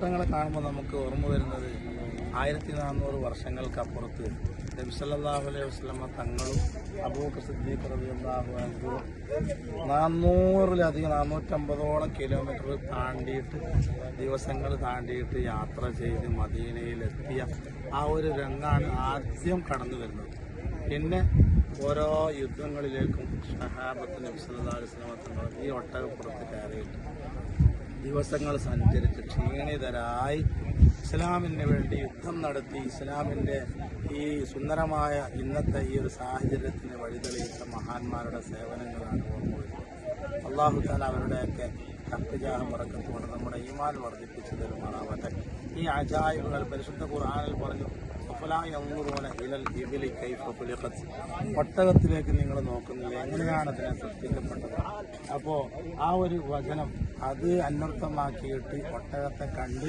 ഒട്ടകങ്ങളെ കാണുമ്പോൾ നമുക്ക് ഓർമ്മ വരുന്നത് 1400 വർഷങ്ങൾക്കപ്പുറത്ത് നബി സല്ലല്ലാഹു അലൈഹി വസല്ലമ തങ്ങളും അബൂബക്കർ സിദ്ദീഖ് റളിയല്ലാഹു അൻഹു 450ഓളം കിലോമീറ്റർ താണ്ടിയിട്ട് ദിവസങ്ങൾ താണ്ടിയിട്ട് യാത്ര ചെയ്ത് മദീനയിലെത്തിയ ആ ഒരു രംഗാണ് ആദ്യം കടന്നു വരുന്നത്. പിന്നെ ഓരോ യുദ്ധങ്ങളിലേക്കും സഹാബത്ത് നബി സല്ലല്ലാഹു അലൈഹി വസല്ലമ തങ്ങൾ ഈ ഒട്ടകപ്പുറത്ത് കയറിയിട്ട് ദിവസങ്ങൾ സഞ്ചരിച്ച് ക്ഷീണിതരായി ഇസ്ലാമിന് വേണ്ടി യുദ്ധം നടത്തി ഇസ്ലാമിൻ്റെ ഈ സുന്ദരമായ ഇന്നത്തെ ഈ ഒരു സാഹചര്യത്തിന് വഴിതെളിയിച്ച മഹാന്മാരുടെ സേവനങ്ങളാണ് ഓർമ്മ വരുന്നത്. അള്ളാഹു തആല അവരുടെയൊക്കെ ഹഖ്ജാഹ് ബറക്കത്തുകൊണ്ട് നമ്മുടെ ഈമാൻ വർദ്ധിപ്പിച്ചു തരുമാറാവട്ടെ. ഈ അജായിബുകൾ പരിശുദ്ധ ഖുർആനിൽ പറഞ്ഞു, ഒട്ടകത്തിലേക്ക് നിങ്ങൾ നോക്കുന്നില്ല, എങ്ങനെയാണ് അതിനെ സൃഷ്ടിക്കപ്പെട്ടത്. അപ്പോൾ ആ ഒരു വചനം അത് അന്വർത്ഥമാക്കിയിട്ട് ഒട്ടകത്തെ കണ്ട്